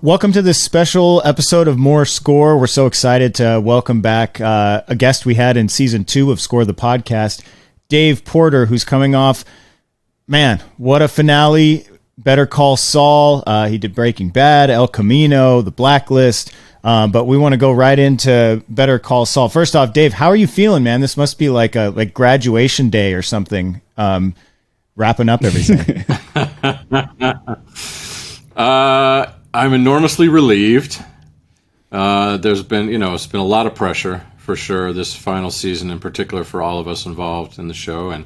Welcome to this special episode of More Score. We're so excited to welcome back a guest we had in season 2 of Score the Podcast, Dave Porter, who's coming off, man, what a finale. Better Call Saul. He did Breaking Bad, El Camino, The Blacklist. But we want to go right into Better Call Saul. First off, Dave, how are you feeling, man? This must be like graduation day or something, wrapping up everything. I'm enormously relieved. There's been, it's been a lot of pressure for sure this final season, in particular for all of us involved in the show, and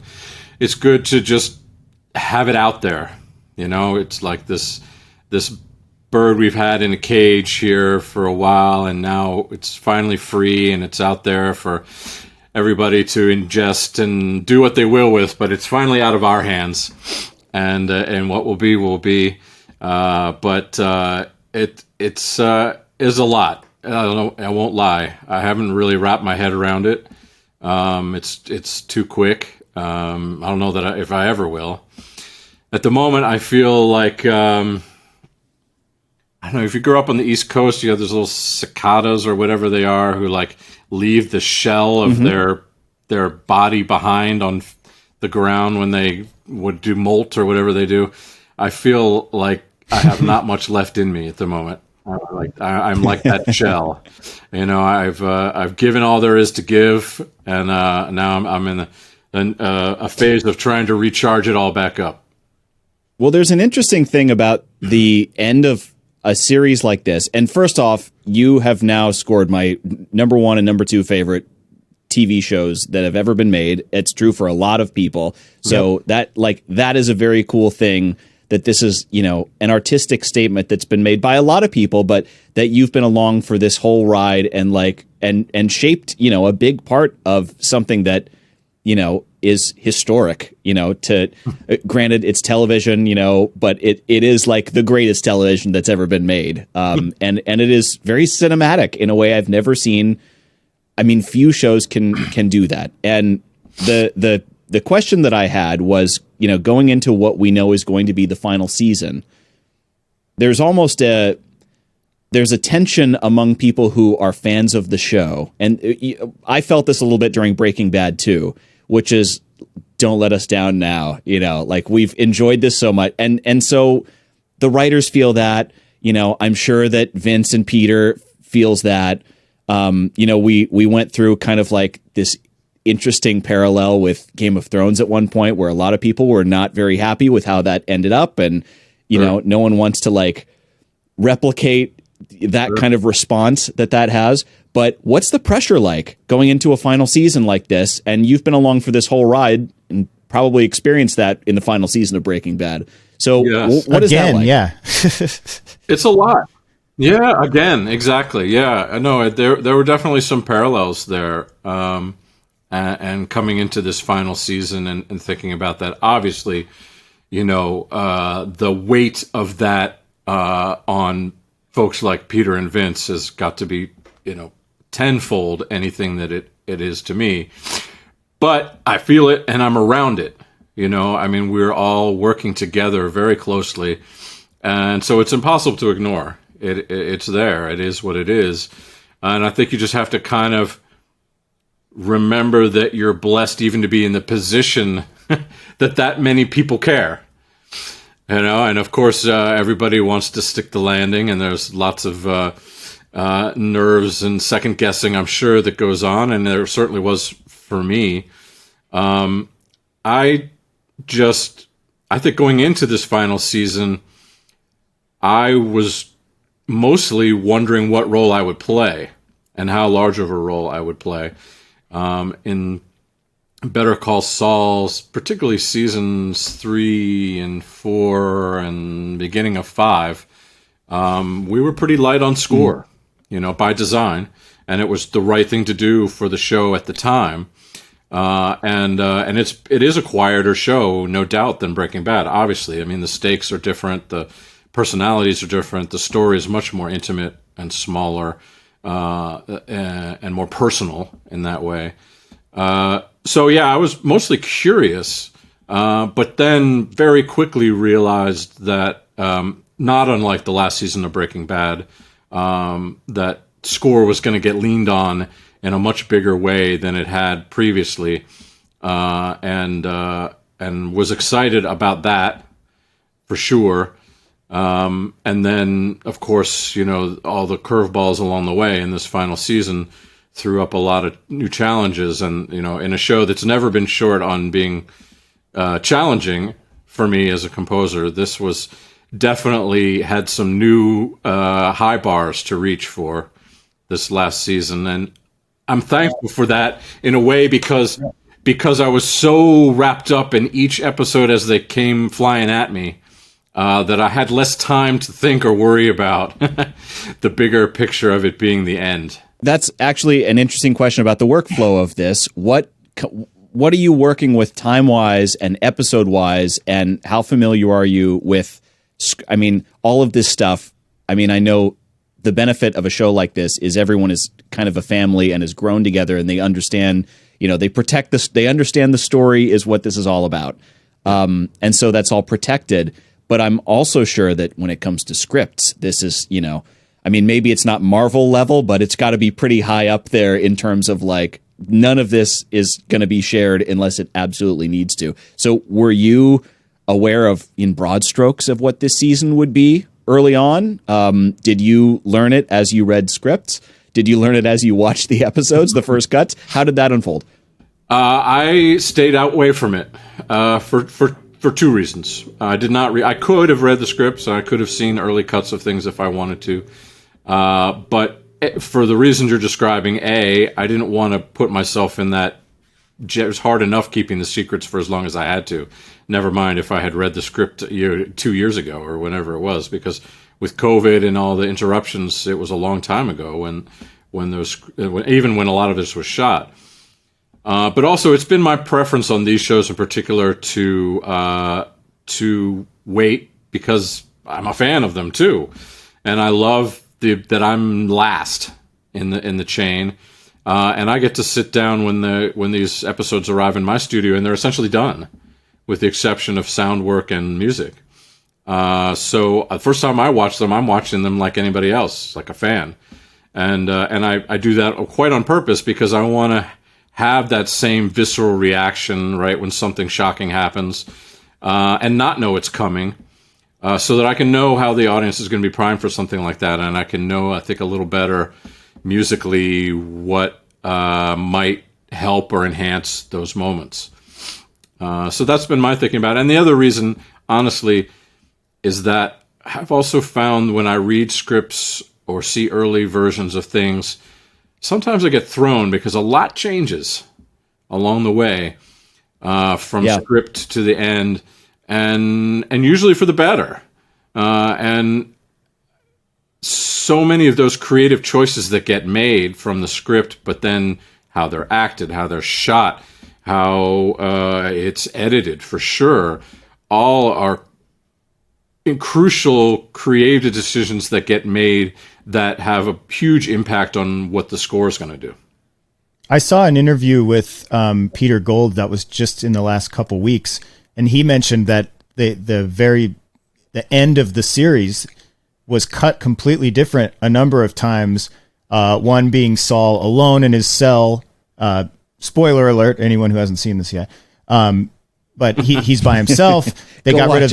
it's good to just have it out there. It's like this bird we've had in a cage here for a while, and now it's finally free and it's out there for everybody to ingest and do what they will with. But it's finally out of our hands, and what will be will be. But it is a lot. I don't know. I won't lie. I haven't really wrapped my head around it. It's too quick. I don't know that if I ever will. At the moment, I feel like I don't know. If you grow up on the East Coast, you have those little cicadas or whatever they are who like leave the shell of their body behind on the ground when they would do molt or whatever they do. I feel like I have not much left in me at the moment. I'm like that shell. I've given all there is to give, and now I'm in a phase of trying to recharge it all back up. Well, there's an interesting thing about the end of a series like this. And first off, you have now scored my number 1 and number 2 favorite TV shows that have ever been made. It's true for a lot of people. So that is a very cool thing. That this is, an artistic statement that's been made by a lot of people, but that you've been along for this whole ride and shaped, a big part of something that, is historic, granted it's television, but it is like the greatest television that's ever been made. And it is very cinematic in a way I've never seen. I mean, few shows can do that. And the question that I had was, going into what we know is going to be the final season, there's a tension among people who are fans of the show. And I felt this a little bit during Breaking Bad too, which is don't let us down now, we've enjoyed this so much. And so the writers feel that, I'm sure that Vince and Peter feels that, we went through kind of like this interesting parallel with Game of Thrones at one point where a lot of people were not very happy with how that ended up. And, no one wants to replicate that kind of response that has. But what's the pressure like going into a final season like this? And you've been along for this whole ride and probably experienced that in the final season of Breaking Bad. So what is that like? Yeah. It's a lot. Yeah, again, exactly. Yeah, I know there were definitely some parallels there. And coming into this final season and thinking about that, obviously, the weight of that on folks like Peter and Vince has got to be, tenfold anything that it is to me. But I feel it and I'm around it. We're all working together very closely. And so it's impossible to ignore. It's there. It is what it is. And I think you just have to kind of remember that you're blessed even to be in the position that many people care, and of course everybody wants to stick the landing, and there's lots of nerves and second guessing, I'm sure, that goes on, and there certainly was for me. I think going into this final season, I was mostly wondering what role I would play and how large of a role I would play. In Better Call Saul, particularly seasons 3 and 4 and beginning of 5, we were pretty light on score, by design, and it was the right thing to do for the show at the time. And it is a quieter show, no doubt, than Breaking Bad. Obviously, the stakes are different, the personalities are different, the story is much more intimate and smaller. And more personal in that way. So I was mostly curious, but then very quickly realized that not unlike the last season of Breaking Bad, that score was going to get leaned on in a much bigger way than it had previously, and was excited about that for sure. And then, of course, all the curveballs along the way in this final season threw up a lot of new challenges. And, in a show that's never been short on being challenging for me as a composer, this was definitely had some new high bars to reach for this last season. And I'm thankful for that in a way because I was so wrapped up in each episode as they came flying at me that I had less time to think or worry about the bigger picture of it being the end. That's actually an interesting question about the workflow of this. What are you working with time-wise and episode-wise, and how familiar are you with, all of this stuff? I know the benefit of a show like this is everyone is kind of a family and has grown together, and they understand, they protect this. They understand the story is what this is all about. And so that's all protected. But I'm also sure that when it comes to scripts, this is, maybe it's not Marvel level, but it's got to be pretty high up there in terms of like, none of this is going to be shared unless it absolutely needs to. So were you aware of, in broad strokes, of what this season would be early on? Did you learn it as you read scripts? Did you learn it as you watched the episodes, the first cuts? How did that unfold? I stayed away from it for two reasons. I did not. I could have read the scripts. I could have seen early cuts of things if I wanted to. But for the reasons you're describing, I didn't want to put myself in that. It was hard enough keeping the secrets for as long as I had to. Never mind if I had read the script 2 years ago or whenever it was, because with COVID and all the interruptions, it was a long time ago when a lot of this was shot. But also, it's been my preference on these shows in particular to wait, because I'm a fan of them too, and I love that I'm last in the chain, and I get to sit down when these episodes arrive in my studio, and they're essentially done, with the exception of sound work and music. So the first time I watch them, I'm watching them like anybody else, like a fan, and I do that quite on purpose, because I want to have that same visceral reaction right when something shocking happens, and not know it's coming. So that I can know how the audience is going to be primed for something like that, and I can know, I think, a little better musically what might help or enhance those moments. So that's been my thinking about it. And the other reason, honestly, is that I've also found when I read scripts or see early versions of things, sometimes I get thrown because a lot changes along the way, from script to the end. And usually for the better. And so many of those creative choices that get made from the script, but then how they're acted, how they're shot, how it's edited, for sure, all are crucial creative decisions that get made that have a huge impact on what the score is going to do. I saw an interview with Peter Gold that was just in the last couple weeks, and he mentioned that the end of the series was cut completely different a number of times. One being Saul alone in his cell. Spoiler alert, anyone who hasn't seen this yet. But he's by himself. They got rid of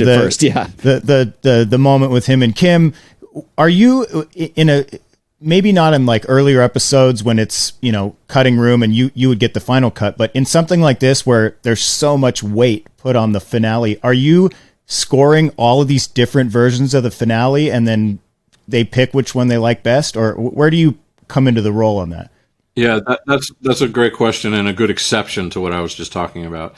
the moment with him and Kim. Are you in maybe not in like earlier episodes when it's, cutting room and you would get the final cut, but in something like this where there's so much weight put on the finale, are you scoring all of these different versions of the finale and then they pick which one they like best, or where do you come into the role on that? Yeah, that's a great question and a good exception to what I was just talking about.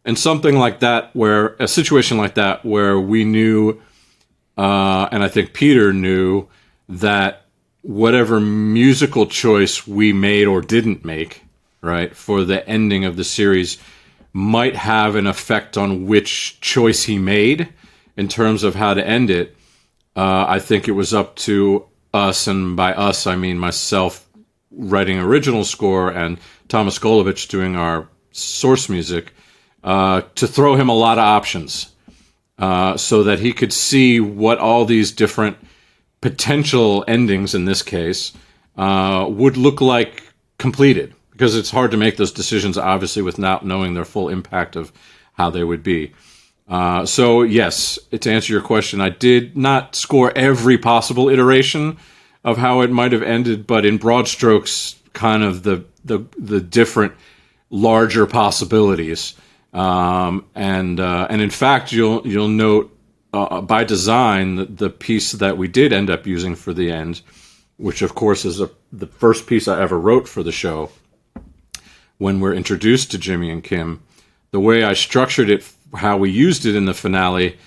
And something like that, a situation like that where we knew, and I think Peter knew, that whatever musical choice we made or didn't make, right, for the ending of the series might have an effect on which choice he made in terms of how to end it. I think it was up to us, and by us I mean myself writing original score and Thomas Golovich doing our source music, to throw him a lot of options so that he could see what all these different potential endings, in this case, would look like completed. Because it's hard to make those decisions, obviously, without knowing their full impact of how they would be. So, yes, to answer your question, I did not score every possible iteration of how it might have ended, but in broad strokes, kind of the different larger possibilities. And in fact, you'll note by design the piece that we did end up using for the end, which of course is the first piece I ever wrote for the show. When we're introduced to Jimmy and Kim, the way I structured it, how we used it in the finale,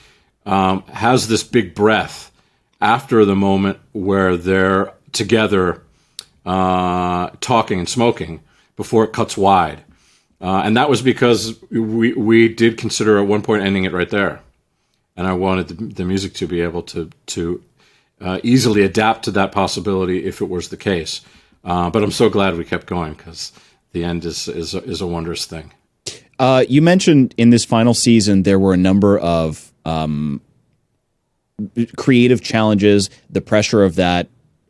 has this big breath after the moment where they're together talking and smoking before it cuts wide. And that was because we did consider at one point ending it right there. And I wanted the music to be able to easily adapt to that possibility if it was the case. But I'm so glad we kept going, because the end is a wondrous thing. You mentioned in this final season there were a number of creative challenges. The pressure of that,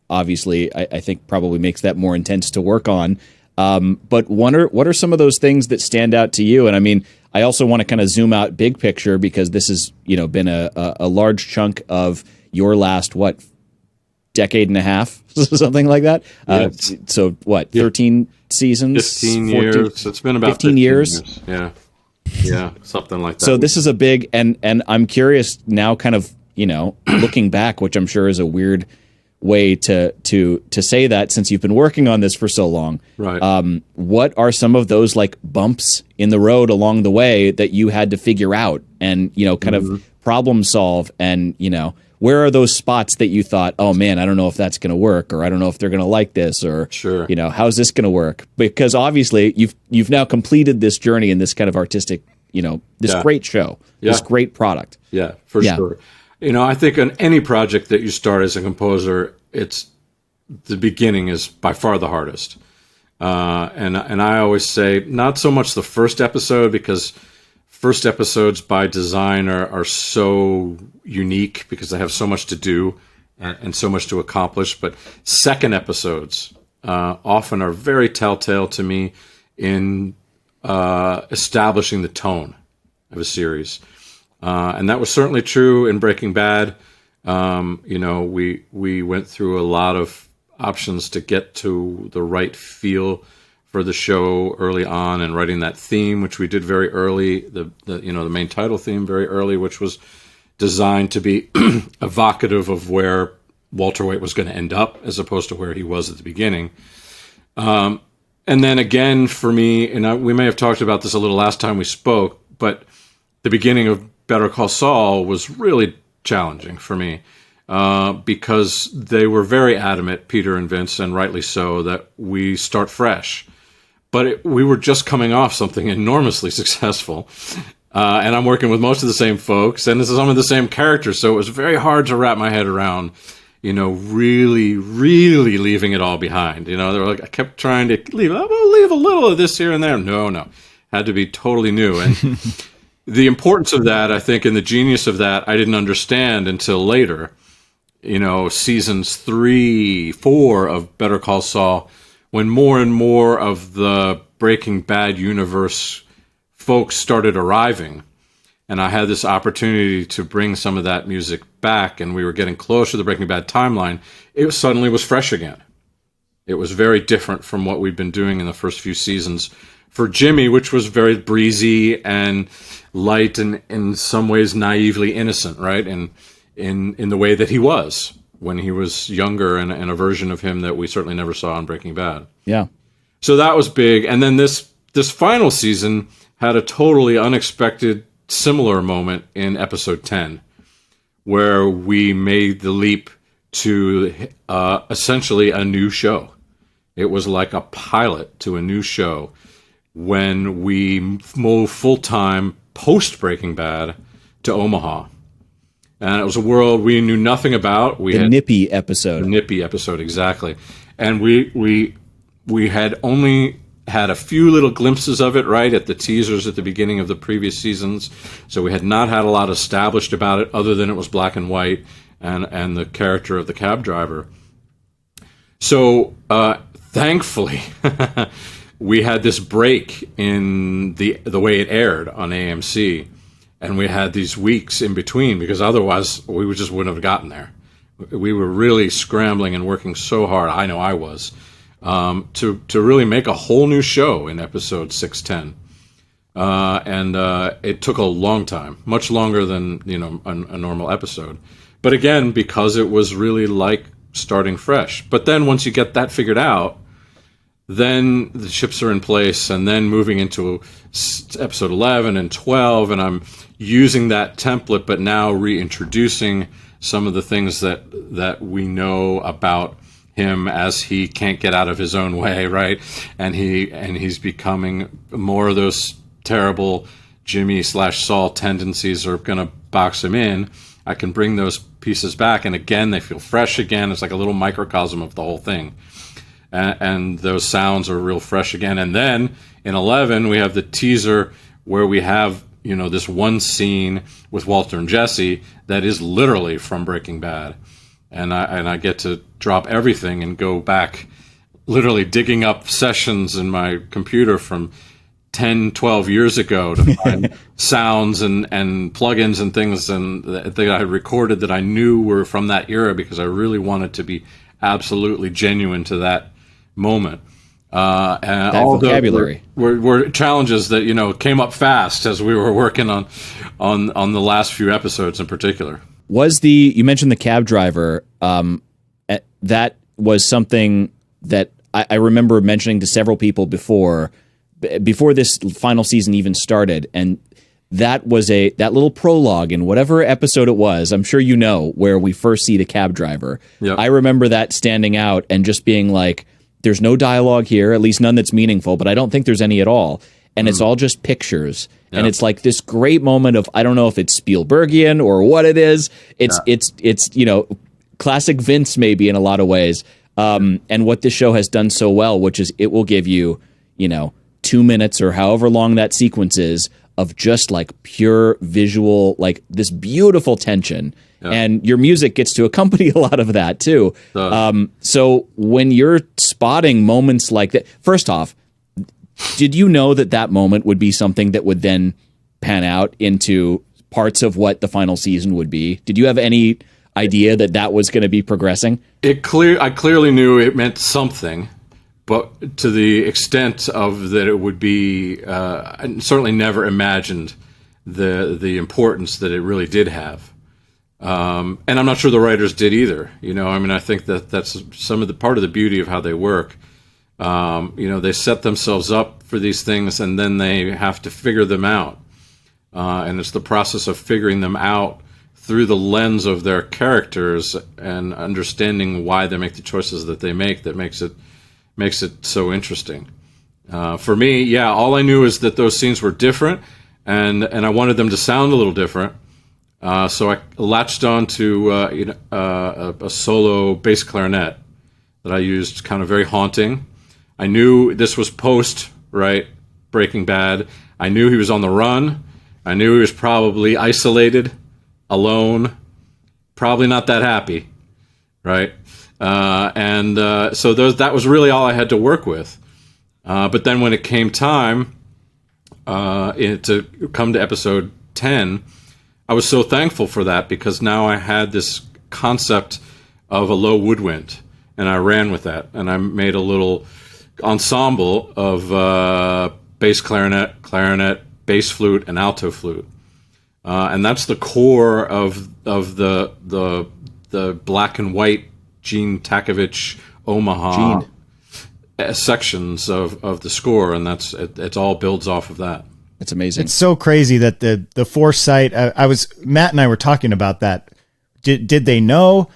obviously, I think probably makes that more intense to work on. But what are some of those things that stand out to you? And I mean, I also want to kind of zoom out big picture, because this has been a large chunk of your last decade and a half, something like that. Yes. So what, 13 seasons? 15 14, years. It's been about 15 years. Yeah, something like that. So this is a big, and I'm curious now, kind of, looking back, which I'm sure is a weird way to say that, since you've been working on this for so long. Right. What are some of those like bumps in the road along the way that you had to figure out and, kind of problem solve, and, where are those spots that you thought, oh man, I don't know if that's going to work, or I don't know if they're going to like this, or, sure, how's this going to work? Because obviously you've now completed this journey in this kind of artistic, this great show, this great product. Yeah, for sure. I think on any project that you start as a composer, the beginning is by far the hardest. And I always say not so much the first episode, because first episodes by design are so unique because they have so much to do and so much to accomplish. But second episodes often are very telltale to me in establishing the tone of a series. And that was certainly true in Breaking Bad. We went through a lot of options to get to the right feel for the show early on, and writing that theme, which we did very early, the main title theme very early, which was designed to be evocative of where Walter White was going to end up, as opposed to where he was at the beginning. And then again, for me, and we may have talked about this a little last time we spoke, but the beginning of Better Call Saul was really challenging for me, because they were very adamant, Peter and Vince, and rightly so, that we start fresh. But we were just coming off something enormously successful, and I'm working with most of the same folks, and this is some of the same characters, so it was very hard to wrap my head around, really, really leaving it all behind. They were like, I kept trying to leave a little of this here and there. No, had to be totally new. And the importance of that, I think, and the genius of that, I didn't understand until later. Seasons 3, 4 of Better Call Saul, when more and more of the Breaking Bad universe folks started arriving, and I had this opportunity to bring some of that music back, and we were getting closer to the Breaking Bad timeline, it suddenly was fresh again. It was very different from what we'd been doing in the first few seasons for Jimmy, which was very breezy and light and in some ways naively innocent, right? And in the way that he was when he was younger, and a version of him that we certainly never saw in Breaking Bad. Yeah. So that was big. And then this final season had a totally unexpected similar moment in episode 10, where we made the leap to essentially a new show. It was like a pilot to a new show when we moved full-time post-Breaking Bad to Omaha. And it was a world we knew nothing about. The Nippy episode. The Nippy episode, exactly. And we had only had a few little glimpses of it, right, at the teasers at the beginning of the previous seasons. So we had not had a lot established about it other than it was black and white and the character of the cab driver. So thankfully, we had this break in the way it aired on AMC, and we had these weeks in between because otherwise we just wouldn't have gotten there. We were really scrambling and working so hard. I know I was to really make a whole new show in episode 610, and it took a long time, much longer than a normal episode. But again, because it was really like starting fresh. But then once you get that figured out, then the chips are in place, and then moving into episode 11 and 12, and I'm using that template, but now reintroducing some of the things that we know about him as he can't get out of his own way, right? And he's becoming more of those terrible Jimmy/Saul tendencies are going to box him in. I can bring those pieces back, and again, they feel fresh again. It's like a little microcosm of the whole thing. And those sounds are real fresh again. And then in 11, we have the teaser where we have this one scene with Walter and Jesse that is literally from Breaking Bad, and I get to drop everything and go back, literally digging up sessions in my computer from 10, 12 years ago to find sounds and plugins and things that I had recorded that I knew were from that era because I really wanted to be absolutely genuine to that moment. And that all vocabulary were challenges that came up fast as we were working on the last few episodes in particular. You mentioned the cab driver? That was something that I remember mentioning to several people before this final season even started, and that was that little prologue in whatever episode it was. I'm sure where we first see the cab driver. Yep. I remember that standing out and just being like, there's no dialogue here, at least none that's meaningful, but I don't think there's any at all. And it's all just pictures. Yep. And it's like this great moment of, I don't know if it's Spielbergian or what it is. It's classic Vince maybe in a lot of ways. And what this show has done so well, which is it will give you, 2 minutes or however long that sequence is of just like pure visual, like this beautiful tension. Yeah. And your music gets to accompany a lot of that too. So when you're spotting moments like that, first off, did you know that moment would be something that would then pan out into parts of what the final season would be? Did you have any idea that was going to be progressing? I clearly knew it meant something, but to the extent of that it would be, I certainly never imagined the importance that it really did have. And I'm not sure the writers did either. I think that's some of the part of the beauty of how they work. They set themselves up for these things and then they have to figure them out. And it's the process of figuring them out through the lens of their characters and understanding why they make the choices that they make that makes it so interesting. For me, all I knew is that those scenes were different and I wanted them to sound a little different. So I latched on to a solo bass clarinet that I used, kind of very haunting. I knew this was post, right, Breaking Bad. I knew he was on the run. I knew he was probably isolated, alone, probably not that happy, right? So that was really all I had to work with. But then when it came time to come to episode 10, I was so thankful for that because now I had this concept of a low woodwind, and I ran with that, and I made a little ensemble of bass clarinet, bass flute, and alto flute, and that's the core of the black and white Gene Takovich Omaha sections of the score, and it all builds off of that. It's amazing. It's so crazy that the foresight. Matt and I were talking about that. Did they know?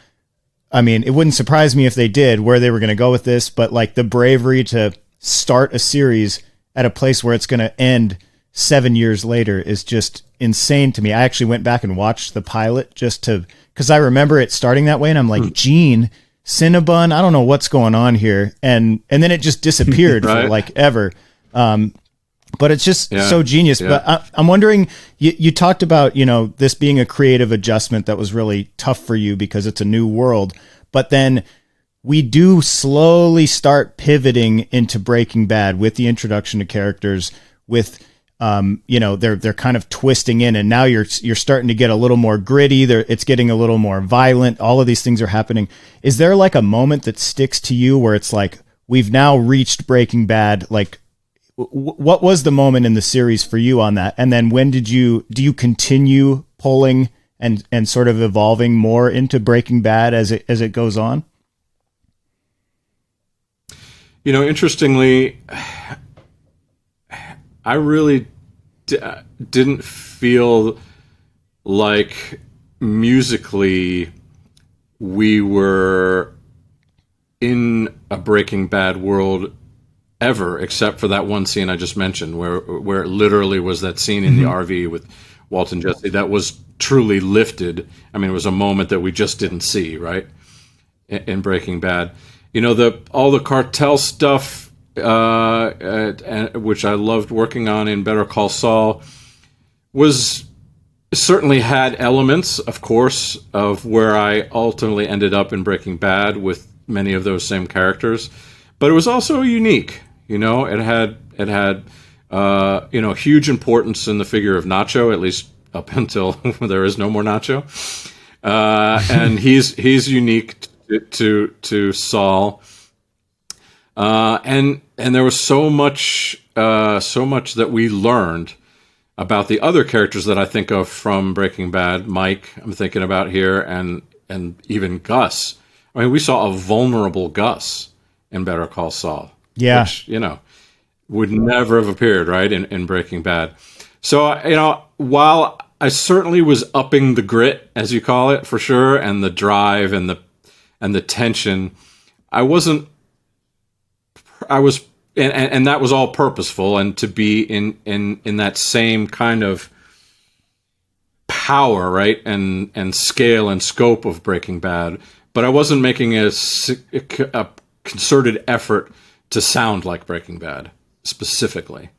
I mean, it wouldn't surprise me if they did where they were going to go with this, but like the bravery to start a series at a place where it's going to end 7 years later is just insane to me. I actually went back and watched the pilot because I remember it starting that way, and I'm like, Gene, Cinnabon, I don't know what's going on here, and then it just disappeared right? for like ever. But it's just so genius. Yeah. But I'm wondering, you talked about, this being a creative adjustment that was really tough for you because it's a new world. But then we do slowly start pivoting into Breaking Bad with the introduction to characters, with they're kind of twisting in, and now you're starting to get a little more gritty. It's getting a little more violent. All of these things are happening. Is there like a moment that sticks to you where it's like, we've now reached Breaking Bad? Like, what was the moment in the series for you on that? And then when do you continue pulling and sort of evolving more into Breaking Bad as it goes on? Interestingly, I really didn't feel like musically we were in a Breaking Bad world ever, except for that one scene I just mentioned, where it literally was that scene in the RV with Walt and Jesse that was truly lifted. I mean, it was a moment that we just didn't see, right, in Breaking Bad. All the cartel stuff, which I loved working on in Better Call Saul, certainly had elements, of course, of where I ultimately ended up in Breaking Bad with many of those same characters, but it was also unique. It had huge importance in the figure of Nacho, at least up until there is no more Nacho, and he's unique to Saul, and there was so much that we learned about the other characters that I think of from Breaking Bad. Mike, I'm thinking about here, and even Gus. I mean, we saw a vulnerable Gus in Better Call Saul. Yeah. Which, would never have appeared, right, in Breaking Bad. So, while I certainly was upping the grit, as you call it, for sure, and the drive and the tension, I was, and that was all purposeful, and to be in that same kind of power, right, and scale and scope of Breaking Bad, but I wasn't making a concerted effort to sound like Breaking Bad specifically,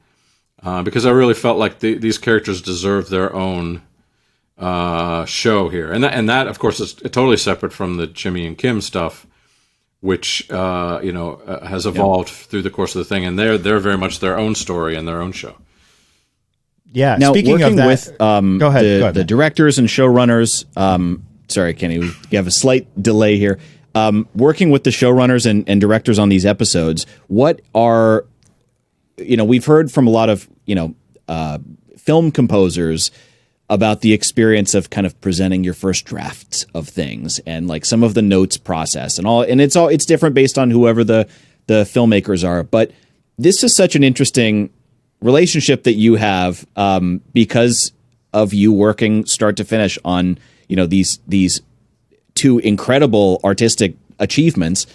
because I really felt like these characters deserve their own show here, and that of course is totally separate from the Jimmy and Kim stuff, which has evolved through the course of the thing, and they're very much their own story and their own show. Yeah. Now, speaking working of that, with go ahead, the directors and showrunners. Sorry, Kenny, you have a slight delay here. Working with the showrunners and directors on these episodes, what are, we've heard from a lot of, film composers about the experience of kind of presenting your first drafts of things and like some of the notes process and all. And it's different based on whoever the filmmakers are. But this is such an interesting relationship that you have because of you working start to finish on, these two incredible artistic achievements.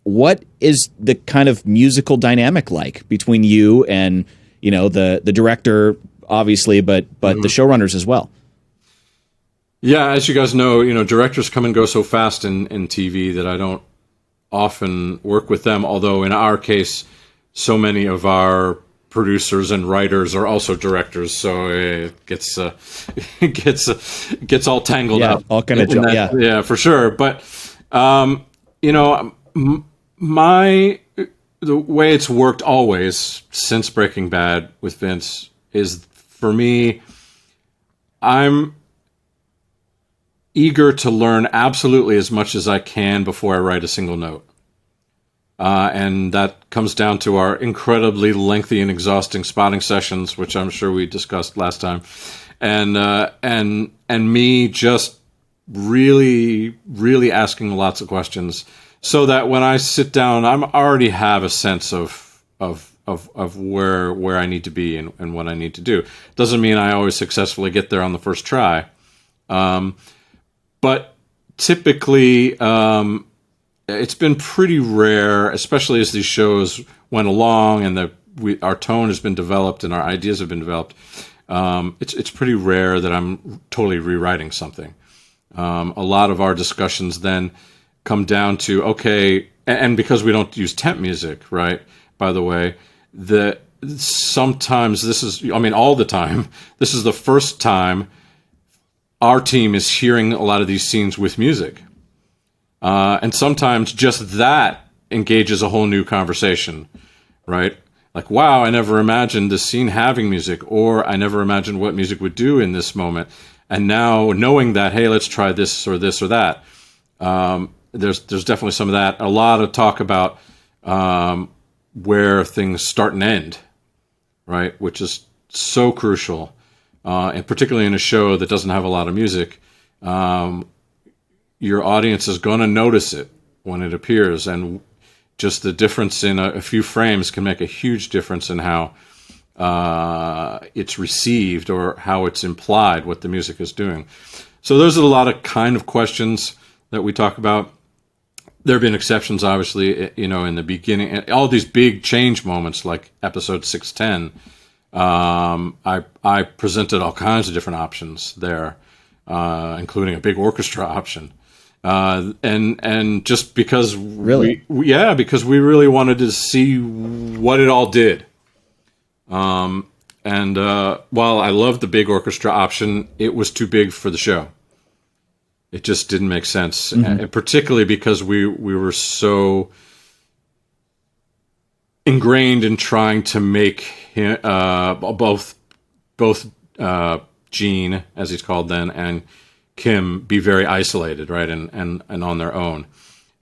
What is the kind of musical dynamic like between you and, the director, obviously, but the showrunners as well? Yeah, as you guys know, directors come and go so fast in TV that I don't often work with them. Although in our case, so many of our producers and writers are also directors, so it gets all tangled up. All kind of yeah, for sure. But the way it's worked always since Breaking Bad with Vince is, for me, I'm eager to learn absolutely as much as I can before I write a single note. And that comes down to our incredibly lengthy and exhausting spotting sessions, which I'm sure we discussed last time, and me just really, really asking lots of questions, so that when I sit down, I already have a sense of where I need to be and what I need to do. Doesn't mean I always successfully get there on the first try, but typically. It's been pretty rare, especially as these shows went along and our tone has been developed and our ideas have been developed. It's pretty rare that I'm totally rewriting something. A lot of our discussions then come down to, okay, and because we don't use temp music, right, by the way, sometimes this is, I mean, all the time, this is the first time our team is hearing a lot of these scenes with music. And sometimes just that engages a whole new conversation, right? Like, wow, I never imagined this scene having music, or I never imagined what music would do in this moment. And now knowing that, hey, let's try this or that. There's definitely some of that. A lot of talk about where things start and end, right? Which is so crucial, and particularly in a show that doesn't have a lot of music. Your audience is going to notice it when it appears, and just the difference in a few frames can make a huge difference in how it's received or how it's implied what the music is doing. So those are a lot of kind of questions that we talk about. There have been exceptions, obviously, in the beginning. All these big change moments, like episode 610, I presented all kinds of different options there, including a big orchestra option. And just because really, because we really wanted to see what it all did. While I loved the big orchestra option, it was too big for the show. It just didn't make sense, and particularly because we were so ingrained in trying to make him, both Gene, as he's called then, and Kim be very isolated, right, and on their own.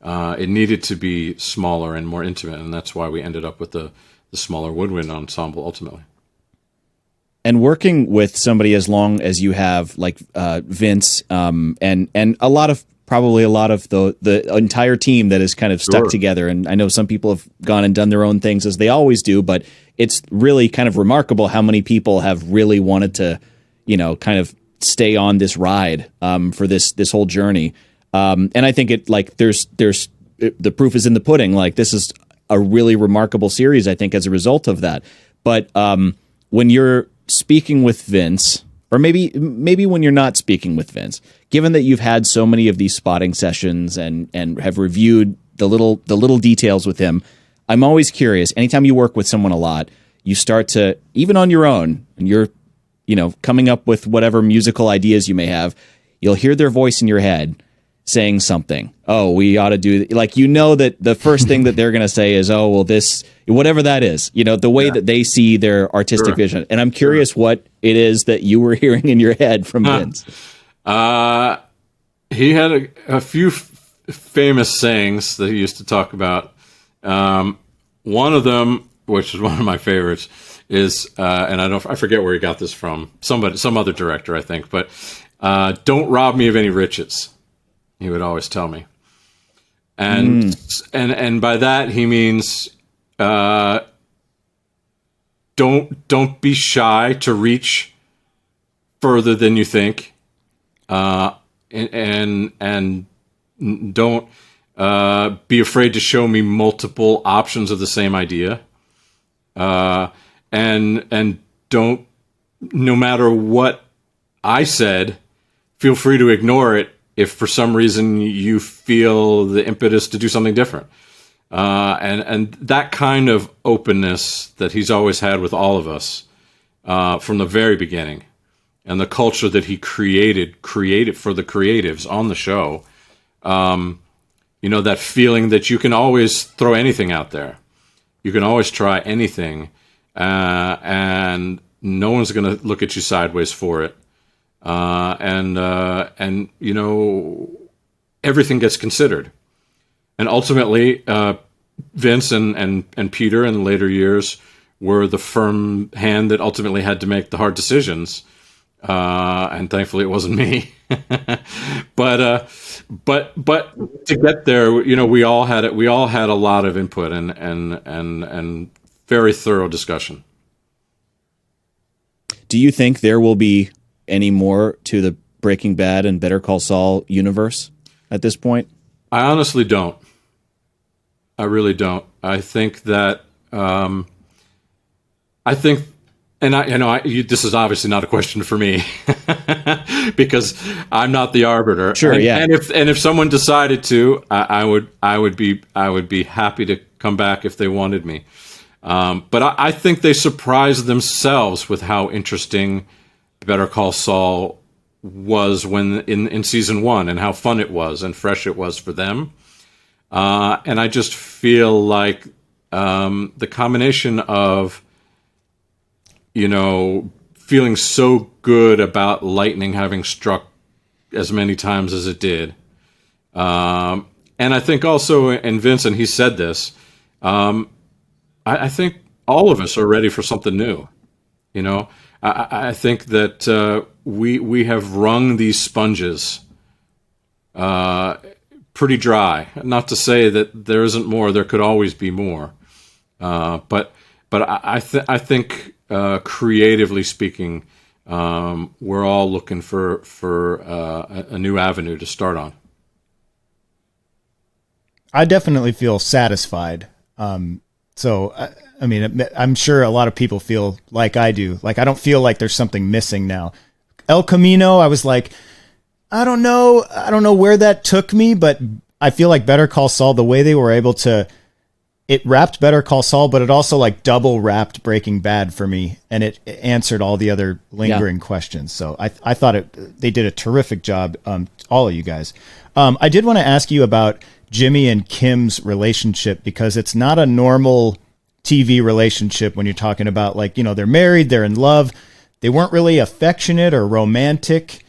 It needed to be smaller and more intimate, and that's why we ended up with the smaller woodwind ensemble ultimately. And working with somebody as long as you have, like Vince, and a lot of the entire team that is kind of stuck together. And I know some people have gone and done their own things, as they always do, but it's really kind of remarkable how many people have really wanted to, kind of stay on this ride for this whole journey. And I think the proof is in the pudding. Like, this is a really remarkable series, I think, as a result of that. But when you're speaking with Vince, or maybe when you're not speaking with Vince, given that you've had so many of these spotting sessions and have reviewed the little details with him, I'm always curious. Anytime you work with someone a lot, you start to, even on your own, and you're coming up with whatever musical ideas you may have, you'll hear their voice in your head saying something. Oh, we ought to do, like, that the first thing that they're going to say is, oh, well, this, whatever that is, the way that they see their artistic vision. And I'm curious what it is that you were hearing in your head from Vince. He had a few famous sayings that he used to talk about. One of them, which is one of my favorites, is, and I forget where he got this from, some other director, I think, but don't rob me of any riches. He would always tell me, and by that he means don't be shy to reach further than you think, and don't be afraid to show me multiple options of the same idea, and don't, no matter what I said, feel free to ignore it if for some reason you feel the impetus to do something different. And that kind of openness that he's always had with all of us from the very beginning, and the culture that he created for the creatives on the show, that feeling that you can always throw anything out there. You can always try anything, and no one's going to look at you sideways for it. Everything gets considered, and ultimately, Vince and Peter in later years were the firm hand that ultimately had to make the hard decisions, and thankfully it wasn't me. but to get there, we all had it. We all had a lot of input and very thorough discussion. Do you think there will be any more to the Breaking Bad and Better Call Saul universe at this point? I honestly don't. I really don't. I think that this is obviously not a question for me because I'm not the arbiter. Sure, yeah. And if someone decided to, I would be happy to come back if they wanted me. But I think they surprised themselves with how interesting Better Call Saul was when in season 1, and how fun it was and fresh it was for them. And I just feel like the combination of, feeling so good about lightning having struck as many times as it did. And I think also, and Vincent, he said this, I think all of us are ready for something new. I think that we have wrung these sponges pretty dry. Not to say that there isn't more; there could always be more. But I think creatively speaking, we're all looking for a new avenue to start on. I definitely feel satisfied. So, I mean, I'm sure a lot of people feel like I do. Like, I don't feel like there's something missing now. El Camino, I was like, I don't know where that took me, but I feel like Better Call Saul, the way they were able to, it wrapped Better Call Saul, but it also like double wrapped Breaking Bad for me, and it answered all the other lingering questions. So I thought they did a terrific job, all of you guys. I did want to ask you about Jimmy and Kim's relationship, because it's not a normal TV relationship when you're talking about, like, they're married, they're in love. They weren't really affectionate or romantic.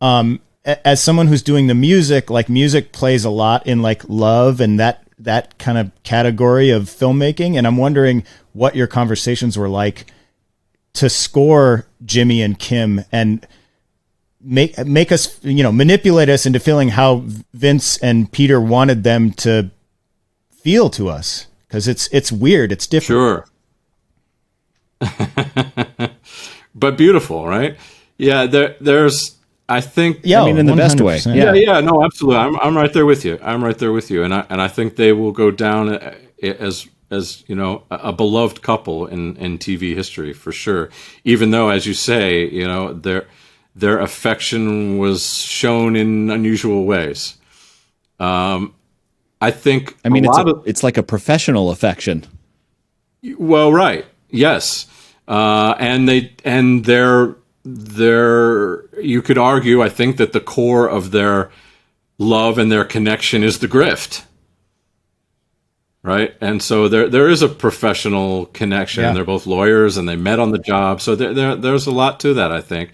As someone who's doing the music, like, music plays a lot in like love and that kind of category of filmmaking. And I'm wondering what your conversations were like to score Jimmy and Kim and make us, manipulate us into feeling how Vince and Peter wanted them to feel to us. Cause it's weird. It's different. Sure. But beautiful, right? Yeah. There's, I think, in the best way. Yeah. No, absolutely. I'm right there with you. And I think they will go down as a beloved couple in TV history for sure. Even though, as you say, their affection was shown in unusual ways. I think. I mean, it's like a professional affection. Well, right. Yes. And they're you could argue, I think, that the core of their love and their connection is the grift. Right. And so there is a professional connection. Yeah. They're both lawyers and they met on the job. So there's a lot to that, I think.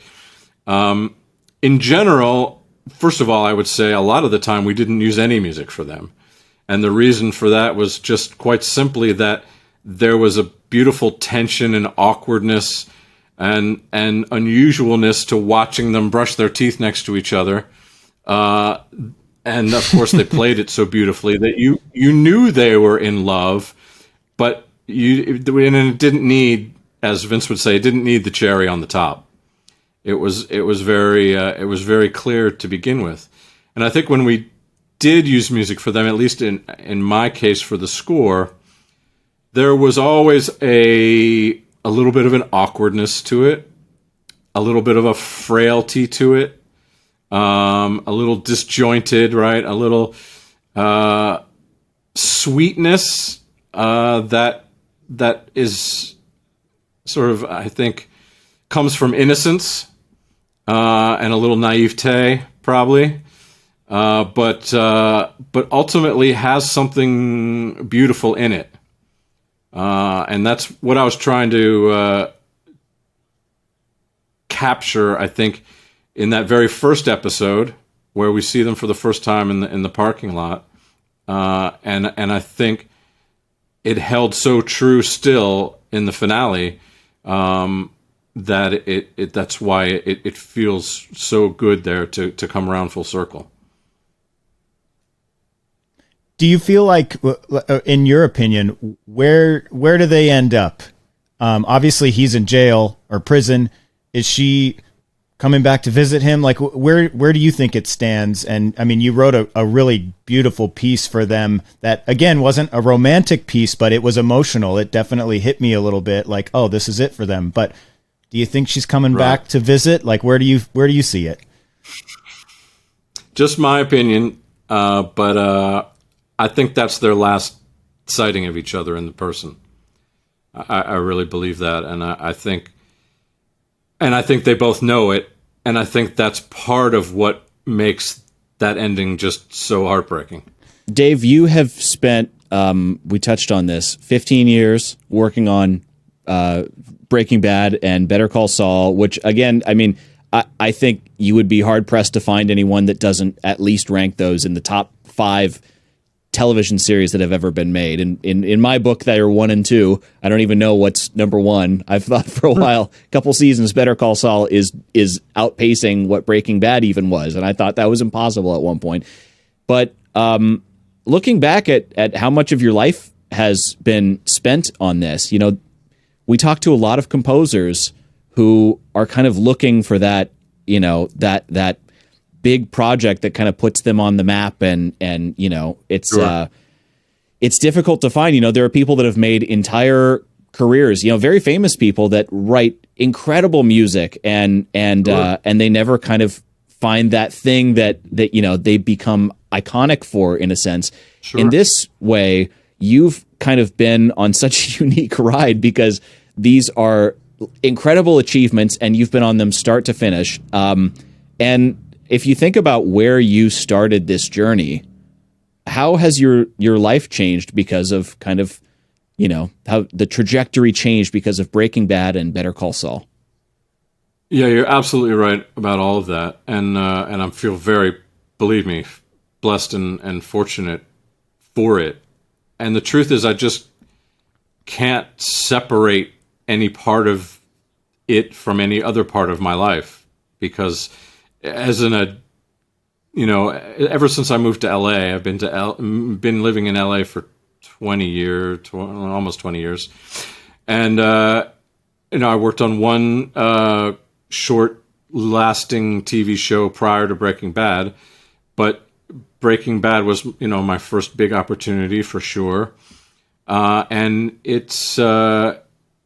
In general, first of all, I would say a lot of the time we didn't use any music for them. And the reason for that was just quite simply that there was a beautiful tension and awkwardness and unusualness to watching them brush their teeth next to each other. And of course they played it so beautifully that you knew they were in love, but it didn't need, as Vince would say, it didn't need the cherry on the top. It was very clear to begin with. And I think when we did use music for them, at least in my case for the score, there was always a little bit of an awkwardness to it, a little bit of a frailty to it, a little disjointed, right? A little sweetness that is sort of, I think, comes from innocence and a little naivete, probably, but ultimately has something beautiful in it. And that's what I was trying to capture, I think, in that very first episode where we see them for the first time in the parking lot. And I think it held so true still in the finale that that's why it feels so good there to come around full circle. Do you feel like, in your opinion, where do they end up? Obviously, he's in jail or prison. Is she coming back to visit him? Like, where do you think it stands? And I mean, you wrote a really beautiful piece for them that, again, wasn't a romantic piece, but it was emotional. It definitely hit me a little bit like, oh, this is it for them. But do you think she's coming back to visit? Like, where do you see it? Just my opinion, but I think that's their last sighting of each other in the person. I really believe that, and I think they both know it, and I think that's part of what makes that ending just so heartbreaking. Dave, you have spent, we touched on this, 15 years working on Breaking Bad and Better Call Saul, which, again, I mean, I think you would be hard-pressed to find anyone that doesn't at least rank those in the top 5 television series that have ever been made. In my book, they are 1 and 2. I don't even know what's number 1. I've thought for a while, a couple seasons, Better Call Saul is outpacing what Breaking Bad even was, and I thought that was impossible at one point. But looking back at how much of your life has been spent on this, we talk to a lot of composers who are kind of looking for that, that big project that kind of puts them on the map, and it's Sure. It's difficult to find. There are people that have made entire careers, very famous people that write incredible music, and they never kind of find that thing that they become iconic for, in a sense. Sure. In this way, you've kind of been on such a unique ride, because these are incredible achievements and you've been on them start to finish. And if you think about where you started this journey, how has your life changed because of kind of, how the trajectory changed because of Breaking Bad and Better Call Saul? Yeah, you're absolutely right about all of that. And I feel very, believe me, blessed and fortunate for it. And the truth is, I just can't separate any part of it from any other part of my life, because ever since I moved to LA, I've been living in LA for 20 years, almost 20 years. And, I worked on one short lasting TV show prior to Breaking Bad, but Breaking Bad was, my first big opportunity for sure. And it's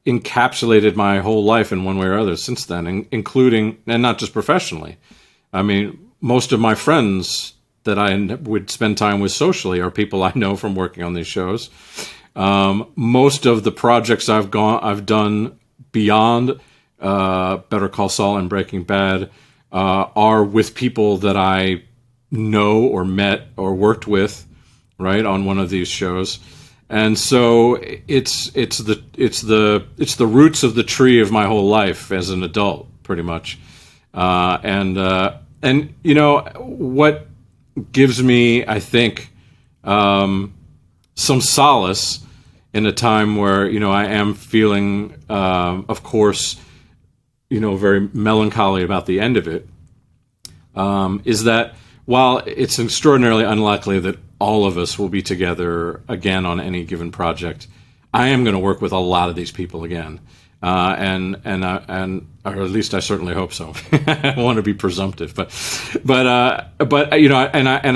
encapsulated my whole life in one way or other since then, including, and not just professionally. I mean, most of my friends that I would spend time with socially are people I know from working on these shows. Most of the projects I've done beyond Better Call Saul and Breaking Bad are with people that I know or met or worked with, right, on one of these shows. And so it's the roots of the tree of my whole life as an adult, pretty much. And what gives me, I think, some solace in a time where I am feeling, of course, very melancholy about the end of it, is that while it's extraordinarily unlikely that all of us will be together again on any given project, I am going to work with a lot of these people again, and or at least I certainly hope so. I want to be presumptive, but I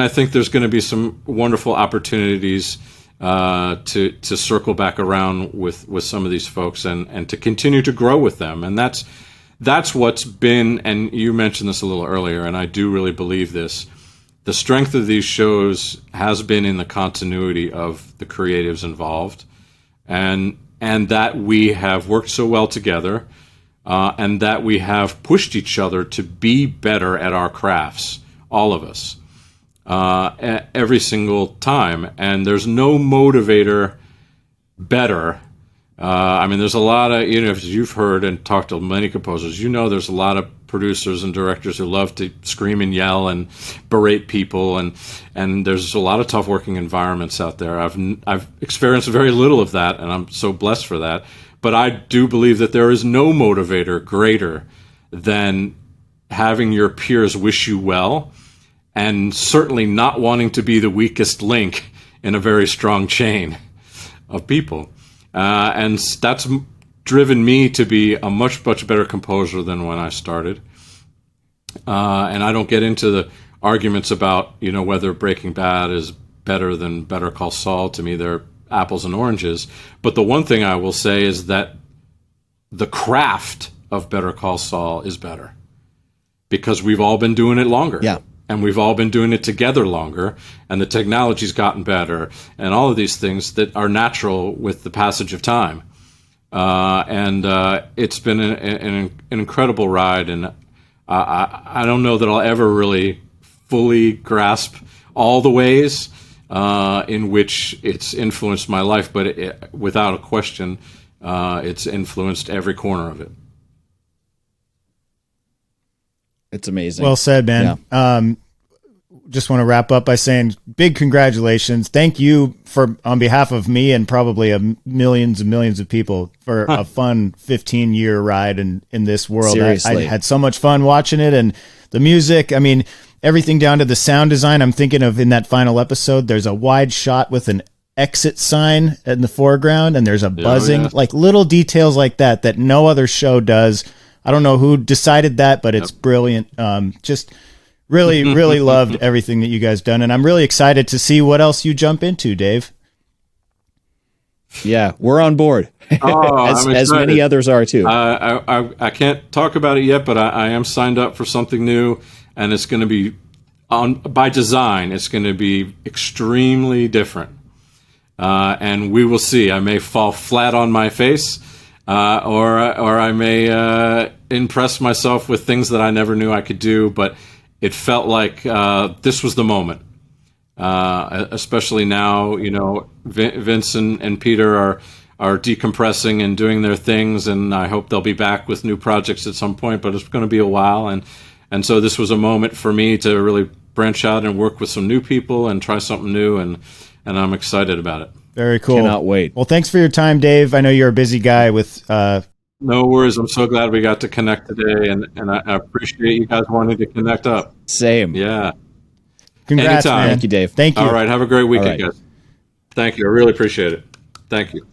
think there's going to be some wonderful opportunities to circle back around with some of these folks and to continue to grow with them, and that's what's been. And you mentioned this a little earlier, and I do really believe this. The strength of these shows has been in the continuity of the creatives involved, and that we have worked so well together, and that we have pushed each other to be better at our crafts, all of us, every single time. And there's no motivator better. There's a lot of, if you've heard and talked to many composers, there's a lot of producers and directors who love to scream and yell and berate people, and there's a lot of tough working environments out there. I've experienced very little of that, and I'm so blessed for that. But I do believe that there is no motivator greater than having your peers wish you well, and certainly not wanting to be the weakest link in a very strong chain of people. And that's driven me to be a much, much better composer than when I started. And I don't get into the arguments about, whether Breaking Bad is better than Better Call Saul. To me, they're apples and oranges. But the one thing I will say is that the craft of Better Call Saul is better, because we've all been doing it longer. Yeah. And we've all been doing it together longer, and the technology's gotten better, and all of these things that are natural with the passage of time. and it's been an incredible ride. And I don't know that I'll ever really fully grasp all the ways in which it's influenced my life, but without a question, it's influenced every corner of it. It's amazing. Well said, man. Yeah. Just want to wrap up by saying big congratulations. Thank you on behalf of me and probably millions and millions of people for a fun 15-year ride in this world. Seriously. I had so much fun watching it, and the music, I mean, everything down to the sound design. I'm thinking of in that final episode, there's a wide shot with an exit sign in the foreground, and there's a buzzing, like little details like that no other show does. I don't know who decided that, but it's brilliant. Just really, really loved everything that you guys done, and I'm really excited to see what else you jump into, Dave. Yeah, we're on board, as many others are too. I can't talk about it yet, but I am signed up for something new, and it's going to be by design. It's going to be extremely different, and we will see. I may fall flat on my face. Or I may impress myself with things that I never knew I could do, but it felt like this was the moment. Especially now, Vince and Peter are decompressing and doing their things, and I hope they'll be back with new projects at some point. But it's going to be a while, and so this was a moment for me to really branch out and work with some new people and try something new, and I'm excited about it. Very cool. Cannot wait. Well, thanks for your time, Dave. I know you're a busy guy with... No worries. I'm so glad we got to connect today, and I appreciate you guys wanting to connect up. Same. Yeah. Congrats, Anytime. man. Thank you, Dave. Thank you. All right. Have a great weekend, All right. guys. Thank you. I really appreciate it. Thank you.